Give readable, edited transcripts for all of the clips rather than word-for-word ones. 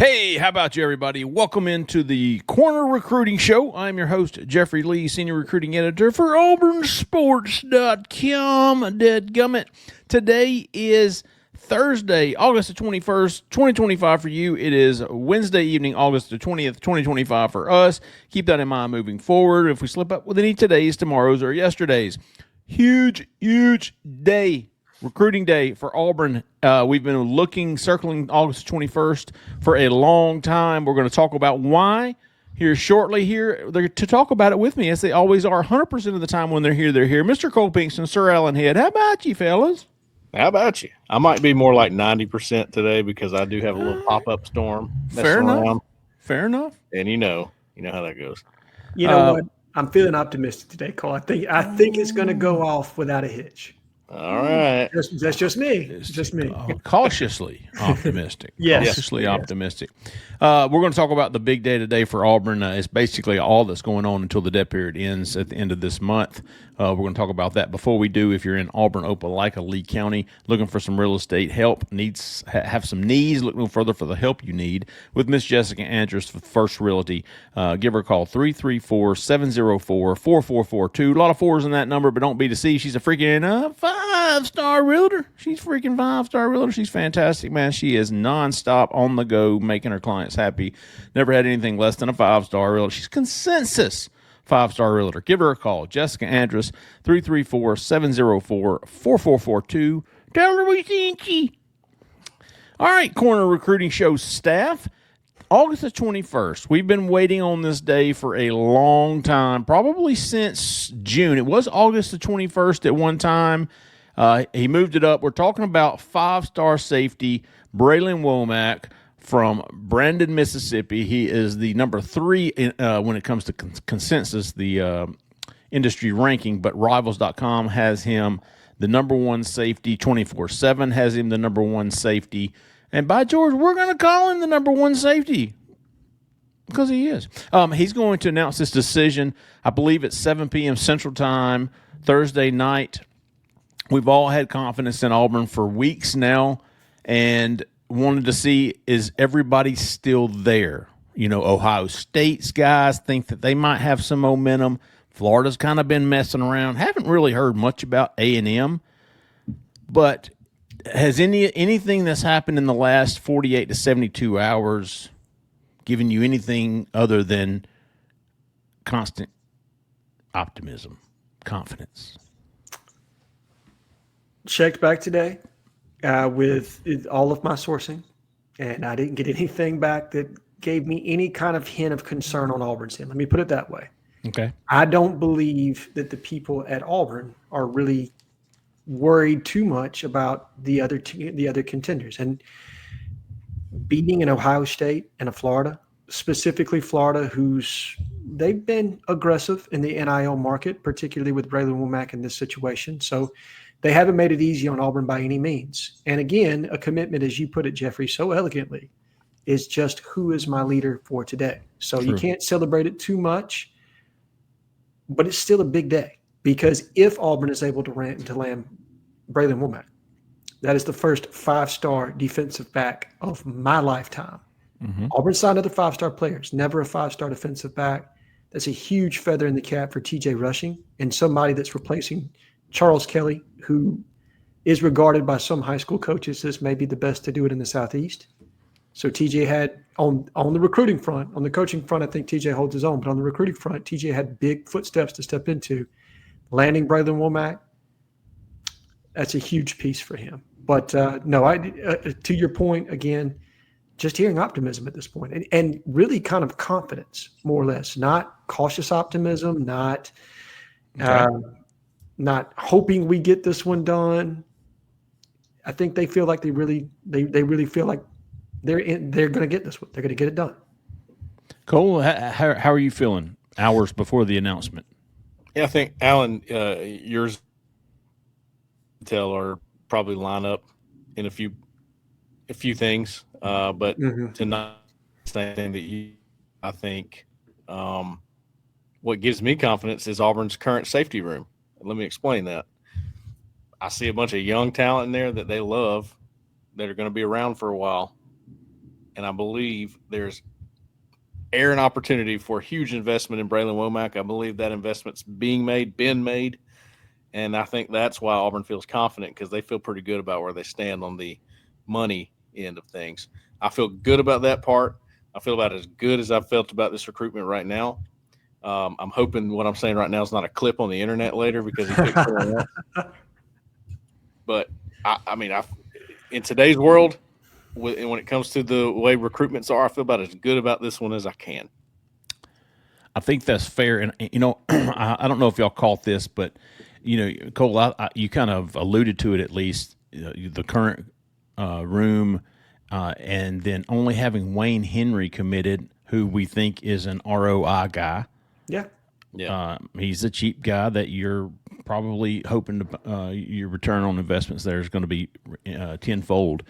Hey, how about you, everybody? Welcome into the Corner Recruiting Show. I'm your host, Jeffrey Lee, Senior Recruiting Editor for AuburnSports.com. Dadgummit. Today is Thursday, August the 21st, 2025 for you. It is Wednesday evening, August the 20th, 2025 for us. Keep that in mind moving forward. If we slip up with any todays, tomorrows, or yesterdays. Huge day. Recruiting day for Auburn. We've been circling August 21st for a long time. We're going to talk about why here shortly. To talk about it with me, as they always are, 100% of the time when they're here, Mr. Cole Pinkston, Sir Alan Head. How about you, fellas? How about you? I might be more like 90% today because I do have a little pop-up storm. Fair enough. And you know how that goes. You know what? I'm feeling optimistic today, Cole. I think it's going to go off without a hitch. All right. That's just me. It's just me. Cautiously optimistic. Yes. Cautiously optimistic. We're going to talk about the big day today for Auburn. It's basically all that's going on until the debt period ends at the end of this month. We're going to talk about that. Before we do, if you're in Auburn, Opelika, Lee County, looking for some real estate help, have some needs, look no further for the help you need with Miss Jessica Andrews for First Realty. Give her a call, 334-704-4442. A lot of fours in that number, but don't be deceived. She's a freaking five-star realtor. She's freaking five-star realtor. She's fantastic, man. She is nonstop on the go, making her clients happy. Never had anything less than a five-star realtor. She's consensus five-star realtor. Give her a call. Jessica Andrus, 334-704-4442. Tell her we sent you. All right, Corner Recruiting Show staff. August the 21st. We've been waiting on this day for a long time, probably since June. It was August the 21st at one time. He moved it up. We're talking about five-star safety Bralan Womack from Brandon, Mississippi. He is the number 3 when it comes to consensus, the industry ranking, but Rivals.com has him the number 1 safety. 24/7 has him the number 1 safety. And by George, we're going to call him the number 1 safety because he is. He's going to announce this decision, I believe, at 7 p.m. Central Time, Thursday night. We've all had confidence in Auburn for weeks now and wanted to see, is everybody still there? You know, Ohio State's guys think that they might have some momentum. Florida's kind of been messing around. Haven't really heard much about A&M, but has anything that's happened in the last 48 to 72 hours given you anything other than constant optimism, confidence? Checked back today with all of my sourcing, and I didn't get anything back that gave me any kind of hint of concern on Auburn's end. Let me put it that way. Okay. I don't believe that the people at Auburn are really worried too much about the other contenders. And beating an Ohio State and a Florida, specifically Florida, they've been aggressive in the NIL market, particularly with Bralan Womack in this situation. So they haven't made it easy on Auburn by any means. And again, a commitment, as you put it, Jeffrey, so elegantly, is just who is my leader for today. So True. You can't celebrate it too much, but it's still a big day because if Auburn is able to land Bralan Womack, that is the first 5-star defensive back of my lifetime. Mm-hmm. Auburn signed other 5-star players, never a 5-star defensive back. That's a huge feather in the cap for TJ Rushing and somebody that's replacing Charles Kelly, who is regarded by some high school coaches as maybe the best to do it in the Southeast. So TJ had on the recruiting front, on the coaching front, I think TJ holds his own, but on the recruiting front, TJ had big footsteps to step into. Landing Bralan Womack, that's a huge piece for him. But to your point, again, just hearing optimism at this point and really kind of confidence, more or less, not cautious optimism, not hoping we get this one done. I think they feel like they really feel like they're going to get this one. They're going to get it done. Cole, how are you feeling hours before the announcement? Yeah, I think, Alan, yours are probably line up in a few things, but tonight, thing that I think what gives me confidence is Auburn's current safety room. Let me explain that. I see a bunch of young talent in there that they love that are going to be around for a while. and I believe there's an opportunity for a huge investment in Bralan Womack. I believe that investment's been made, and I think that's why Auburn feels confident, because they feel pretty good about where they stand on the money end of things. I feel good about that part. I feel about as good as I've felt about this recruitment right now. I'm hoping what I'm saying right now is not a clip on the internet later, because he picked someone else. But in today's world, when it comes to the way recruitments are, I feel about as good about this one as I can. I think that's fair. And, I don't know if y'all caught this, but, Cole, you kind of alluded to it at least, the current room, and then only having Wayne Henry committed, who we think is an ROI guy. Yeah. Yeah. He's a cheap guy that you're probably hoping to your return on investments there is going to be tenfold.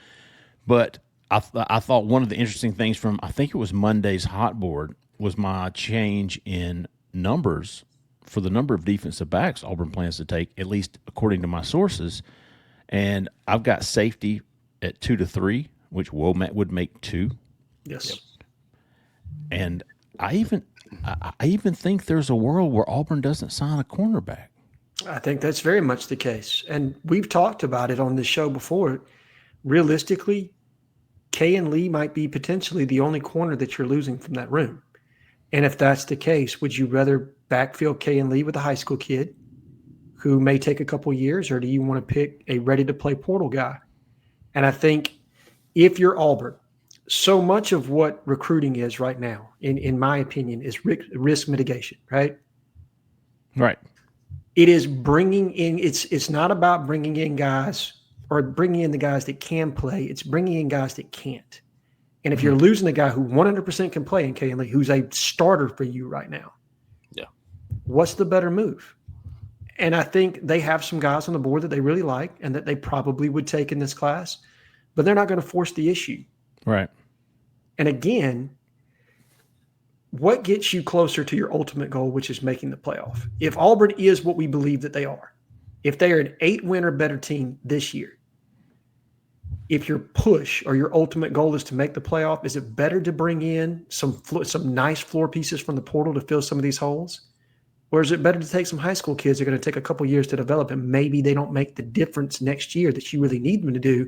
But I thought one of the interesting things from, I think it was Monday's hot board, was my change in numbers for the number of defensive backs Auburn plans to take, at least according to my sources. And I've got safety at 2 to 3, which Womack would make 2. Yes. Yep. And I even think there's a world where Auburn doesn't sign a cornerback. I think that's very much the case. And we've talked about it on this show before. Realistically, K and Lee might be potentially the only corner that you're losing from that room. And if that's the case, would you rather backfill K and Lee with a high school kid who may take a couple years, or do you want to pick a ready-to-play portal guy? And I think if you're Auburn, so much of what recruiting is right now, in my opinion, is risk mitigation, right? Right. It is bringing in – it's not about bringing in guys or bringing in the guys that can play. It's bringing in guys that can't. And if you're losing a guy who 100% can play in K and Lee, who's a starter for you right now, what's the better move? And I think they have some guys on the board that they really like and that they probably would take in this class, but they're not going to force the issue. Right. And again, what gets you closer to your ultimate goal, which is making the playoff? If Auburn is what we believe that they are, if they are an 8-win or better team this year, if your push or your ultimate goal is to make the playoff, is it better to bring in some nice floor pieces from the portal to fill some of these holes? Or is it better to take some high school kids that are going to take a couple years to develop, and maybe they don't make the difference next year that you really need them to do,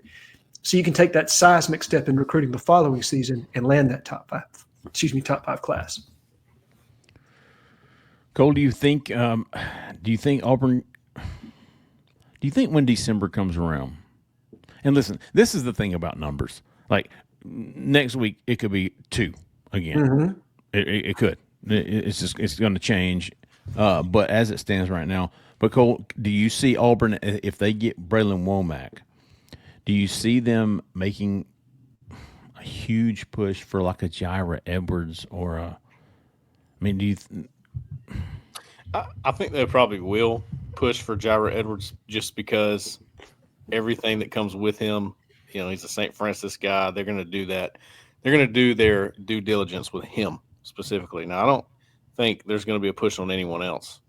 so you can take that seismic step in recruiting the following season and land that top five class? Cole, do you think Auburn? Do you think when December comes around? And listen, this is the thing about numbers. Like next week, it could be 2 again. Mm-hmm. It could. It's going to change. But as it stands right now, but Cole, do you see Auburn, if they get Bralan Womack, do you see them making a huge push for like a Jaira Edwards or a? I mean, do you? I think they probably will push for Jaira Edwards, just because everything that comes with him, he's a St. Francis guy. They're going to do that. They're going to do their due diligence with him specifically. Now, I don't think there's going to be a push on anyone else.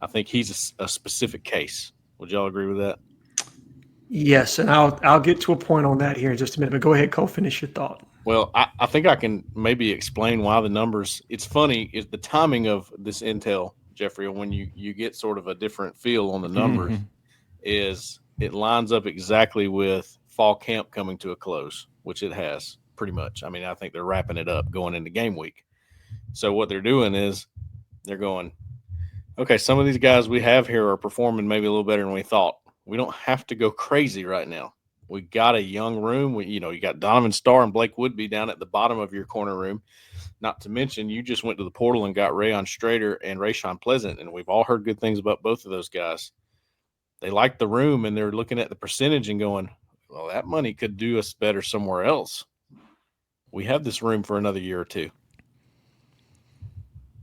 I think he's a specific case. Would y'all agree with that? Yes, and I'll get to a point on that here in just a minute. But go ahead, Cole, finish your thought. Well, I think I can maybe explain why the numbers. It's funny, is the timing of this intel, Jeffrey, when you get sort of a different feel on the numbers, is it lines up exactly with fall camp coming to a close, which it has pretty much. I mean, I think they're wrapping it up going into game week. So what they're doing is they're going, okay, some of these guys we have here are performing maybe a little better than we thought. We don't have to go crazy right now. We got a young room. You got Donovan Starr and Blake Woodby down at the bottom of your corner room. Not to mention, you just went to the portal and got Rayon Strader and Rayshawn Pleasant, and we've all heard good things about both of those guys. They like the room, and they're looking at the percentage and going, well, that money could do us better somewhere else. We have this room for another year or two.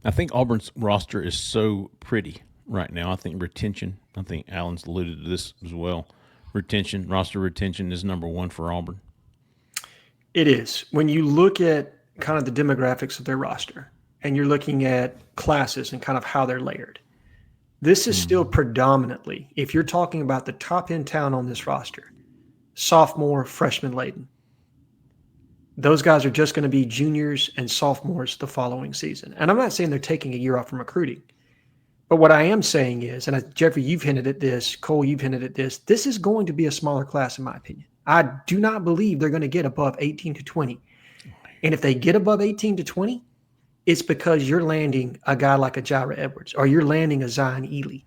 I think Auburn's roster is so pretty right now. I think retention, I think Alan's alluded to this as well. Roster retention is number one for Auburn. It is. When you look at kind of the demographics of their roster and you're looking at classes and kind of how they're layered, this is still predominantly, if you're talking about the top end talent on this roster, sophomore, freshman laden. Those guys are just going to be juniors and sophomores the following season. And I'm not saying they're taking a year off from recruiting. But what I am saying is, and Jeffrey, you've hinted at this, Cole, you've hinted at this, this is going to be a smaller class, in my opinion. I do not believe they're going to get above 18 to 20. And if they get above 18 to 20, it's because you're landing a guy like a Jira Edwards or you're landing a Zion Ely.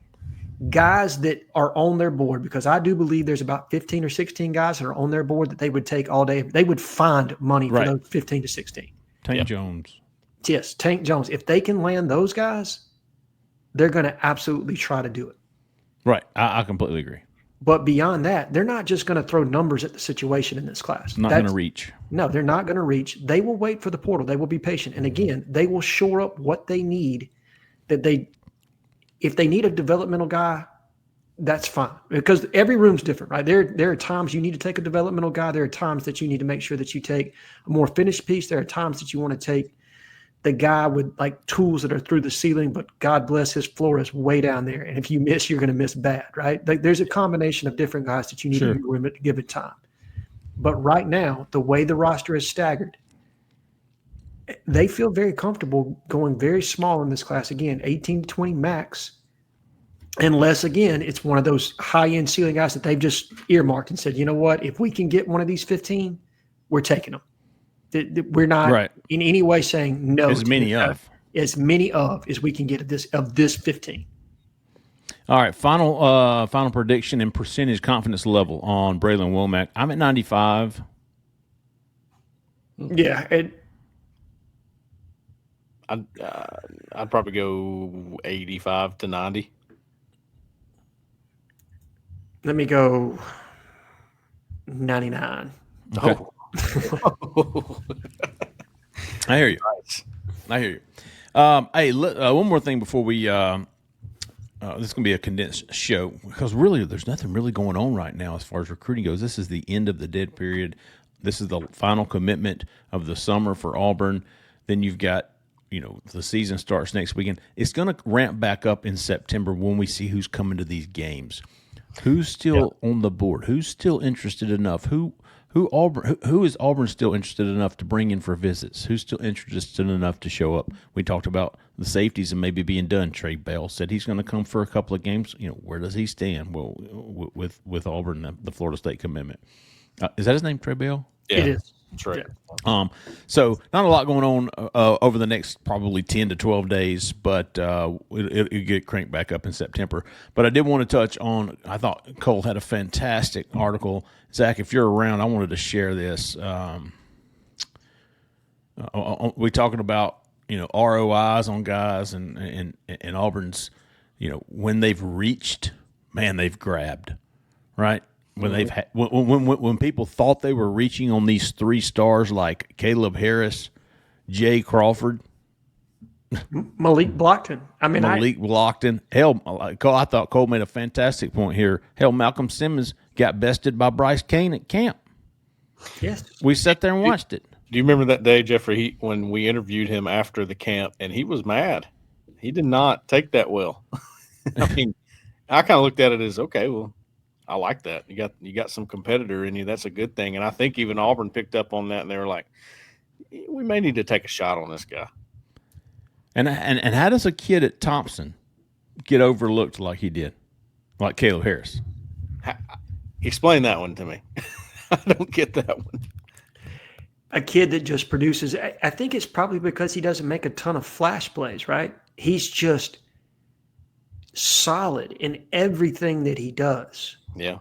Guys that are on their board, because I do believe there's about 15 or 16 guys that are on their board that they would take all day. They would find money for those 15 to 16. Tank Jones. Yes, Tank Jones. If they can land those guys, they're going to absolutely try to do it. Right. I completely agree. But beyond that, they're not just going to throw numbers at the situation in this class. Not going to reach. No, they're not going to reach. They will wait for the portal. They will be patient. And again, they will shore up what they need. If they need a developmental guy, that's fine. Because every room's different, right? There are times you need to take a developmental guy. There are times that you need to make sure that you take a more finished piece. There are times that you want to take the guy with like tools that are through the ceiling, but God bless, his floor is way down there. And if you miss, you're going to miss bad, right? Like, there's a combination of different guys that you need to room at a given time. But right now, the way the roster is staggered, they feel very comfortable going very small in this class. Again, 18 to 20 max, unless, again, it's one of those high-end ceiling guys that they've just earmarked and said, you know what, if we can get one of these 15, we're taking them. We're not in any way saying no. As many of as we can get of this 15. All right, final prediction and percentage confidence level on Bralan Womack. I'm at 95. Yeah, I'd probably go 85 to 90. Let me go 99. Okay. Oh. I hear you. I hear you. Hey, one more thing before we. This is going to be a condensed show because really, there's nothing really going on right now as far as recruiting goes. This is the end of the dead period. This is the final commitment of the summer for Auburn. Then you've got, the season starts next weekend. It's going to ramp back up in September when we see who's coming to these games. Who's still on the board? Who's still interested enough? Who is Auburn still interested enough to bring in for visits? Who's still interested enough to show up? We talked about the safeties and maybe being done. Trey Bell said he's going to come for a couple of games. Where does he stand? Well, with Auburn, the Florida State commitment. Is that his name, Trey Bell? Yeah, it is. That's right. Yeah. So not a lot going on over the next probably 10 to 12 days, but it'll get cranked back up in September. But I did want to touch on, I thought Cole had a fantastic article. Zach, if you're around, I wanted to share this. We talking about, ROIs on guys and Auburn's, when they've reached, man, they've grabbed, right? When they've had, when people thought they were reaching on these 3 stars like Caleb Harris, Jay Crawford, Malik Blockton. Blockton. Hell, I thought Cole made a fantastic point here. Hell, Malcolm Simmons got bested by Bryce Kane at camp. Yes, we sat there and watched it. Do you remember that day, Jeffrey, when we interviewed him after the camp, and he was mad? He did not take that well. I mean, I kind of looked at it as, okay, well, I like that. You got some competitor in you. That's a good thing. And I think even Auburn picked up on that, and they were like, we may need to take a shot on this guy. And how does a kid at Thompson get overlooked like he did, like Caleb Harris? Explain that one to me. I don't get that one. A kid that just produces. I think it's probably because he doesn't make a ton of flash plays, right? He's just solid in everything that he does. Yeah.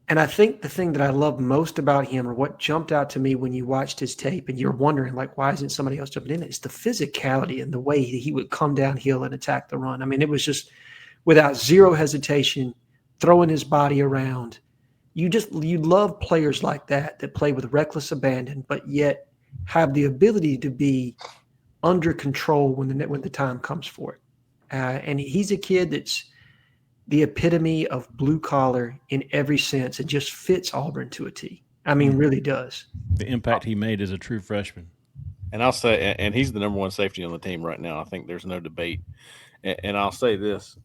And I think the thing that I love most about him, or what jumped out to me when you watched his tape and you're wondering, like, why isn't somebody else jumping in? It's the physicality and the way he would come downhill and attack the run. I mean, it was just without zero hesitation, throwing his body around. You love players like that play with reckless abandon, but yet have the ability to be under control when the time comes for it. And he's a kid that's the epitome of blue collar in every sense. It just fits Auburn to a T. I mean, really does. The impact he made as a true freshman. And I'll say, and he's the number one safety on the team right now. I think there's no debate. And I'll say this: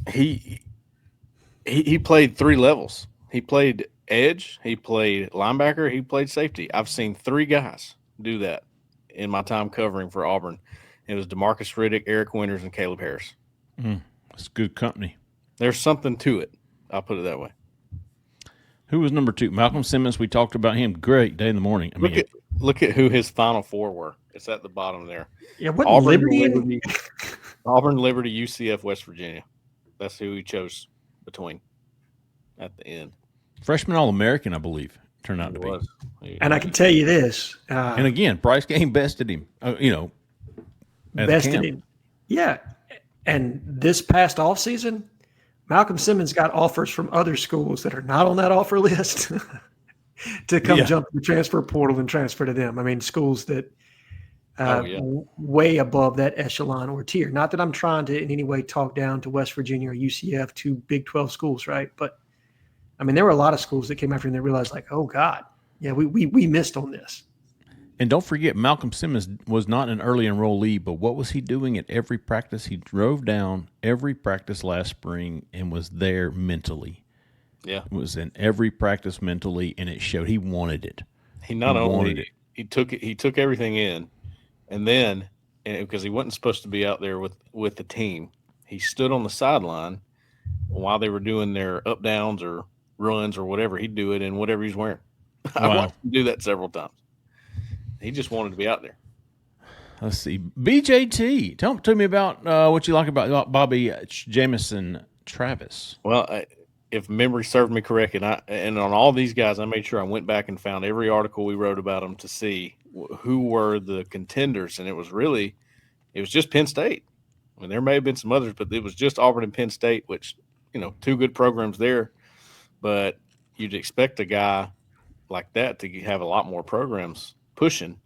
he played 3 levels. He played edge. He played linebacker. He played safety. I've seen 3 guys do that in my time covering for Auburn. It was DeMarcus Riddick, Eric Winters, and Caleb Harris. That's good company. There's something to it. I'll put it that way. Who was number 2? Malcolm Simmons. We talked about him. Great day in the morning. I mean, look at who his Final 4 were. It's at the bottom there. Yeah, what Auburn, Liberty? Auburn, Liberty, UCF, West Virginia. That's who he chose between at the end. Freshman All-American, I believe, turned out to be. And I can tell you this. And again, Bryce Game bested him. Bested him. Yeah. And this past offseason, Malcolm Simmons got offers from other schools that are not on that offer list to come jump the transfer portal and transfer to them. I mean, schools that way above that echelon or tier. Not that I'm trying to in any way talk down to West Virginia or UCF, 2 Big 12 schools, right? But, I mean, there were a lot of schools that came after him and they realized, like, oh, God, yeah, we missed on this. And don't forget, Malcolm Simmons was not an early enrollee, but what was he doing at every practice? He drove down every practice last spring and was there mentally. Yeah. Was in every practice mentally, and it showed. He wanted it. He took everything in, and then because he wasn't supposed to be out there with the team, he stood on the sideline while they were doing their up downs or runs or whatever. He'd do it in whatever he's wearing. I watched him do that several times. He just wanted to be out there. Let's see. BJT, tell me about what you like about Bobby Jamison Travis. Well, if memory served me correct, and on all these guys, I made sure I went back and found every article we wrote about them to see who were the contenders, and it was just Penn State. I mean, there may have been some others, but it was just Auburn and Penn State, which, 2 good programs there. But you'd expect a guy like that to have a lot more programs pushing.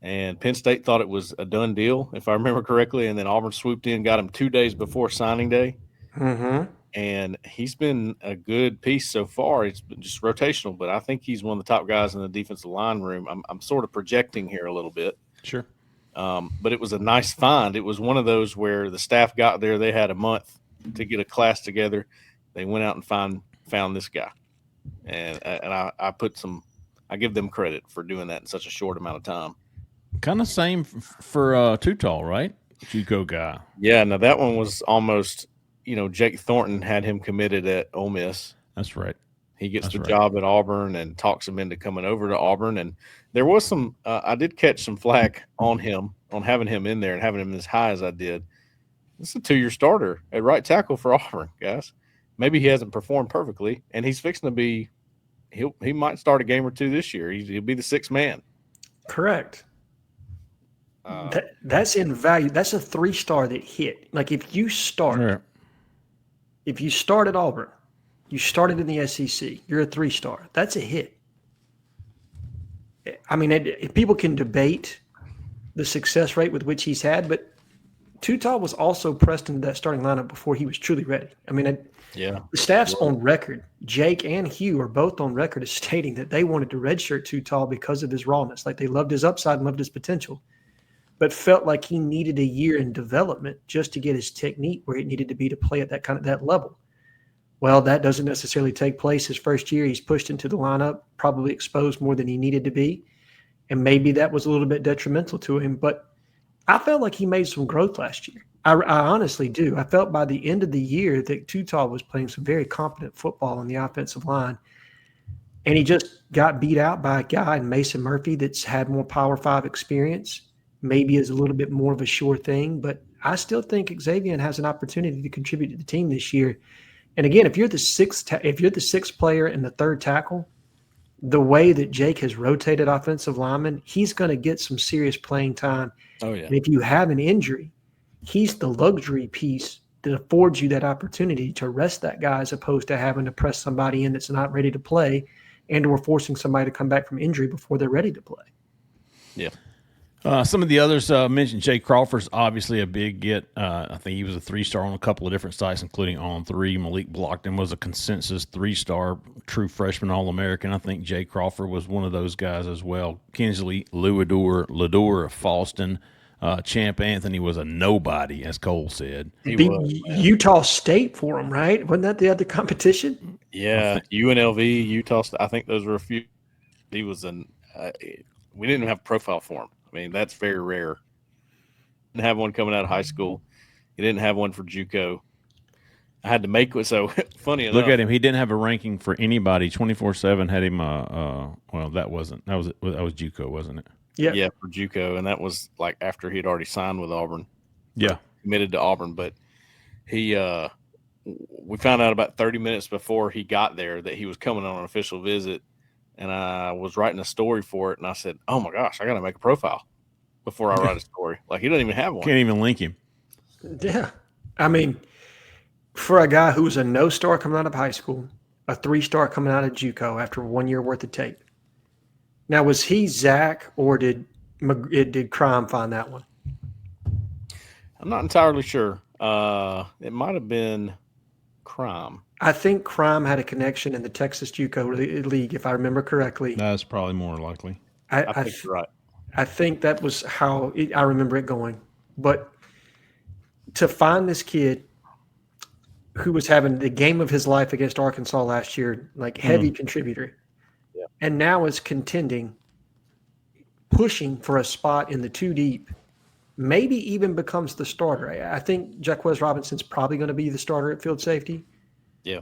And Penn State thought it was a done deal, if I remember correctly, and then Auburn swooped in, got him 2 days before signing day. Mm-hmm. And he's been a good piece so far. It's been just rotational, but I think he's one of the top guys in the defensive line room. I'm sort of projecting here a little bit. Sure. But it was a nice find. It was one of those where the staff got there. They had a month to get a class together. They went out and found this guy. And I give them credit for doing that in such a short amount of time. Kind of same for Tutal, right? JUCO guy. Yeah, now that one was almost, Jake Thornton had him committed at Ole Miss. That's right. He gets the job at Auburn and talks him into coming over to Auburn. And there was some I did catch some flack on him, on having him in there and having him as high as I did. This is a 2-year starter at right tackle for Auburn, guys. Maybe he hasn't performed perfectly, and he's fixing to be he might start a game or 2 this year. He'll be the 6th man. Correct. That's in value. That's a 3-star that hit. Like if you start at Auburn, you started in the SEC, you're a 3-star. That's a hit. I mean, people can debate the success rate with which he's had, but Tutal was also pressed into that starting lineup before he was truly ready. I mean, the staff's on record. Jake and Hugh are both on record as stating that they wanted to redshirt Tutal because of his rawness. Like they loved his upside and loved his potential, but felt like he needed a year in development just to get his technique where it needed to be to play at that level. Well, that doesn't necessarily take place his first year. He's pushed into the lineup, probably exposed more than he needed to be, and maybe that was a little bit detrimental to him. But I felt like he made some growth last year. I honestly do. I felt by the end of the year that Tutal was playing some very competent football on the offensive line, and he just got beat out by a guy in Mason Murphy that's had more Power 5 experience, maybe is a little bit more of a sure thing. But I still think Xavier has an opportunity to contribute to the team this year. And again, if you're the sixth player and the 3rd tackle, the way that Jake has rotated offensive linemen, he's going to get some serious playing time. Oh, yeah. And if you have an injury, he's the luxury piece that affords you that opportunity to rest that guy as opposed to having to press somebody in that's not ready to play and or forcing somebody to come back from injury before they're ready to play. Yeah. Some of the others mentioned, Jay Crawford's obviously a big get. I think he was a 3-star on a couple of different sites, including On 3. Malik Blockton was a consensus 3-star true freshman All-American. I think Jay Crawford was one of those guys as well. Kinsley Lador of Falston, Champ Anthony was a nobody, as Cole said. He beat Utah State for him, right? Wasn't that the other competition? Yeah, UNLV, Utah. I think those were a few. He was we didn't have a profile for him. I mean, that's very rare. Didn't have one coming out of high school. He didn't have one for JUCO. I had to make it. So funny enough, look at him. He didn't have a ranking for anybody. 24/7 had him. Well, that was JUCO, wasn't it? Yeah, for JUCO, and that was like after he had already signed with Auburn. Yeah, committed to Auburn, but he. We found out about 30 minutes before he got there that he was coming on an official visit, and I was writing a story for it, and I said, "Oh my gosh, I got to make a profile before I write a story." Like he doesn't even have one. Can't even link him. Yeah, I mean, for a guy who was a no-star coming out of high school, a 3-star coming out of JUCO after 1 year worth of tape. Now, was he Zach, or did Crime find that one? I'm not entirely sure. It might have been Crime. I think Crime had a connection in the Texas JUCO League, if I remember correctly. That's probably more likely. I think you're right. I think that was how I remember it going. But to find this kid who was having the game of his life against Arkansas last year, like heavy contributor, and now is contending, pushing for a spot in the 2 deep, maybe even becomes the starter. I think Jaquez Robinson's probably going to be the starter at field safety. Yeah.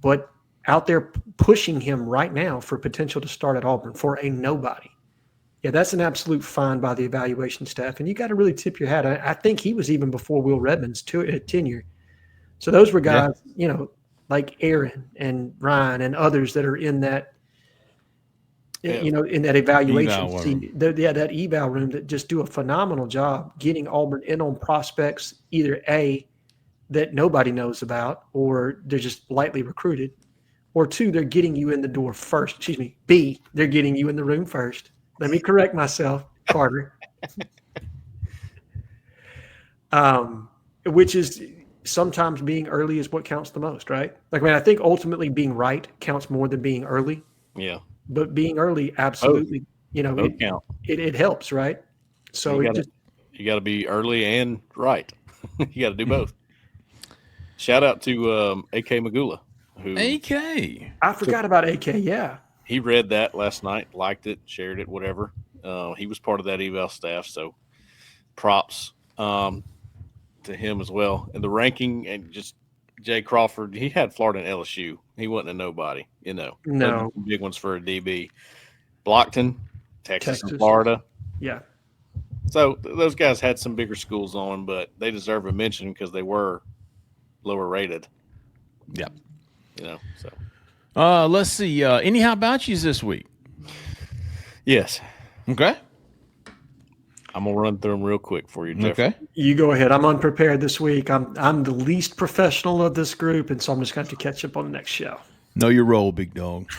But out there pushing him right now for potential to start at Auburn for a nobody. Yeah, that's an absolute find by the evaluation staff. And you got to really tip your hat. I think he was even before Will Redmond's tenure. So those were guys, like Aaron and Ryan and others that are in that, in that evaluation seat, that eval room that just do a phenomenal job getting Auburn in on prospects, either A, that nobody knows about, or they're just lightly recruited, or 2, they're getting you in the door first. Excuse me. B, they're getting you in the room first. Let me correct myself, Carter. Which is sometimes being early is what counts the most, right? Like, I think ultimately being right counts more than being early. Yeah. But being early, absolutely, it helps, right? So you got to be early and right. You got to do both. Shout out to AK Magula. I forgot about AK. Yeah, he read that last night, liked it, shared it, whatever. He was part of that eval staff, so props to him as well. And the ranking, and just Jay Crawford, he had Florida and LSU. He wasn't a nobody, No big ones for a DB. Blockton, Texas and Florida. Yeah. So those guys had some bigger schools on them, but they deserve a mention because they were lower rated. Yep. So. Let's see. Any how about yous this week? Yes. Okay. I'm gonna run through them real quick for you, Jeff. Okay. You go ahead. I'm unprepared this week. I'm the least professional of this group, and so I'm just going to have to catch up on the next show. Know your role, big dog.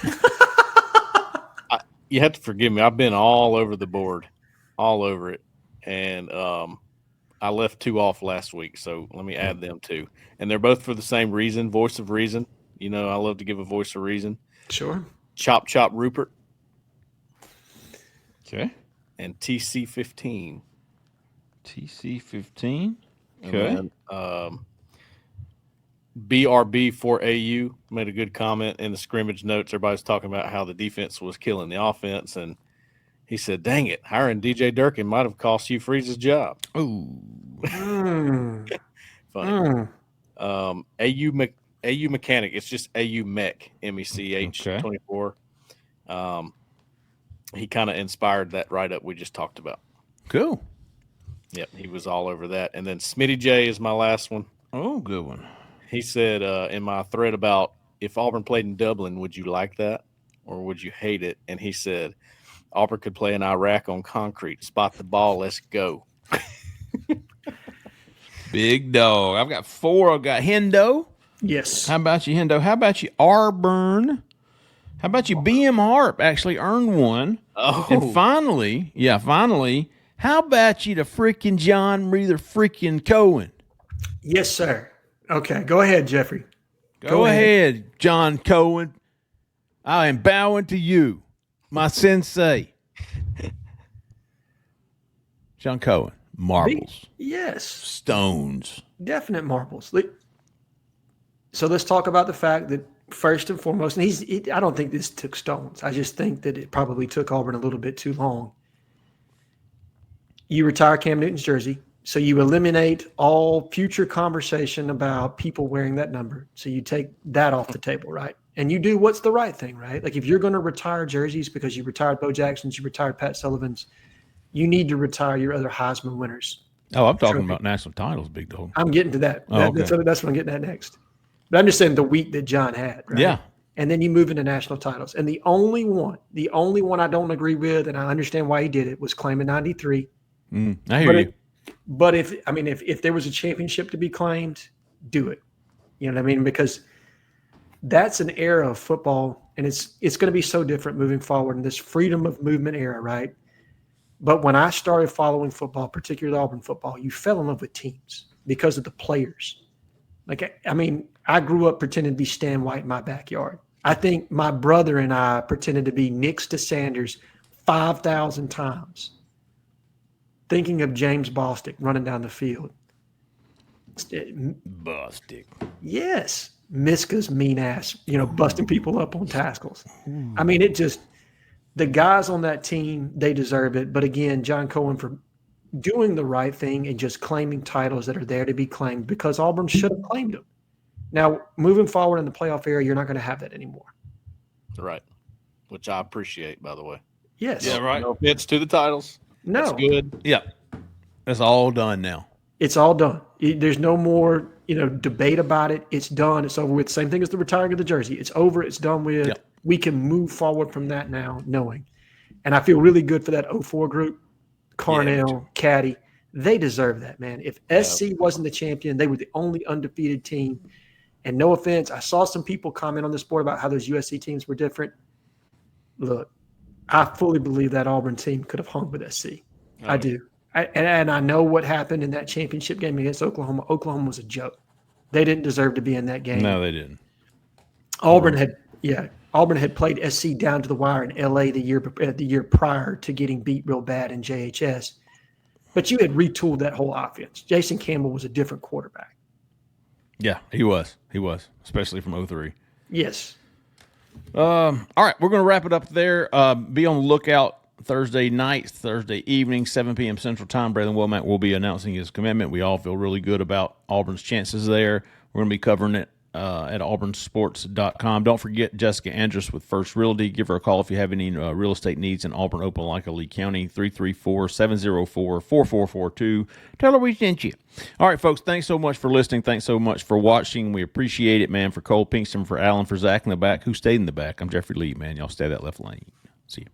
You have to forgive me. I've been all over the board, all over it, and I left 2 off last week, so let me add them too. And they're both for the same reason, voice of reason. I love to give a voice of reason. Sure. Chop Rupert. Okay. And TC15. TC15. Okay. And then, BRB for AU made a good comment in the scrimmage notes. Everybody's talking about how the defense was killing the offense, and he said, "Dang it, hiring DJ Durkin might have cost you Freeze's job." Ooh. Funny. AU Mechanic. It's just AU Mech, MECH 24. He kind of inspired that write-up we just talked about. Cool. Yep, he was all over that. And then Smitty J is my last one. Oh, good one. He said in my thread about if Auburn played in Dublin, would you like that or would you hate it? And he said Auburn could play in Iraq on concrete. Spot the ball. Let's go. Big dog. I've got 4. I've got Hendo. Yes. How about you, Hendo? How about you, Auburn? How about you, BM Harp? Actually earned one. Oh. And finally, how about you to freaking John Breather freaking Cohen? Yes, sir. Okay, go ahead, Jeffrey. Go ahead, John Cohen. I am bowing to you, my sensei. John Cohen. Marbles. Yes. Stones. Definite marbles. So let's talk about the fact that first and foremost, and I don't think this took stones. I just think that it probably took Auburn a little bit too long. You retire Cam Newton's jersey, so you eliminate all future conversation about people wearing that number. So you take that off the table, right? And you do what's the right thing, right? Like if you're going to retire jerseys because you retired Bo Jackson's, you retired Pat Sullivan's, you need to retire your other Heisman winners. Oh, I'm talking about national titles, big dog. I'm getting to that. That's what I'm getting at next. But I'm just saying the week that John had, right? Yeah. And then you move into national titles. And the only one I don't agree with, and I understand why he did it, was claiming 93. I hear you. But if there was a championship to be claimed, do it. You know what I mean? Because that's an era of football, and it's going to be so different moving forward in this freedom of movement era, right? But when I started following football, particularly Auburn football, you fell in love with teams because of the players. I grew up pretending to be Stan White in my backyard. I think my brother and I pretended to be Nix to Sanders 5,000 times, thinking of James Bostic running down the field. Bostic. Yes. Miska's mean ass, busting people up on tackles. The guys on that team, they deserve it. But again, John Cohen for doing the right thing and just claiming titles that are there to be claimed because Auburn should have claimed them. Now, moving forward in the playoff era, you're not going to have that anymore. Right. Which I appreciate, by the way. Yes. Yeah, right. No offense to the titles. No. That's good. Yeah. That's all done now. It's all done. There's no more, debate about it. It's done. It's over with. Same thing as the retiring of the jersey. It's over. It's done with. Yep. We can move forward from that now, knowing. And I feel really good for that 04 group. Carnell, Caddy, they deserve that, man. If SC wasn't the champion, they were the only undefeated team. And no offense, I saw some people comment on this board about how those USC teams were different. Look, I fully believe that Auburn team could have hung with SC. I do. And I know what happened in that championship game against Oklahoma. Oklahoma was a joke. They didn't deserve to be in that game. No, they didn't. Auburn had played SC down to the wire in LA the year prior to getting beat real bad in JHS. But you had retooled that whole offense. Jason Campbell was a different quarterback. Yeah, he was. He was, especially from 03. Yes. All right, we're going to wrap it up there. Be on the lookout Thursday night, Thursday evening, 7 p.m. Central Time. Bralan Womack will be announcing his commitment. We all feel really good about Auburn's chances there. We're going to be covering it at auburnsports.com. Don't forget Jessica Andrus with First Realty. Give her a call if you have any real estate needs in Auburn, Opelika, Lee County, 334-704-4442. Tell her we sent you. All right, folks, thanks so much for listening. Thanks so much for watching. We appreciate it, man. For Cole Pinkston, for Alan, for Zach in the back, who stayed in the back, I'm Jeffrey Lee, man. Y'all stay that left lane. See you.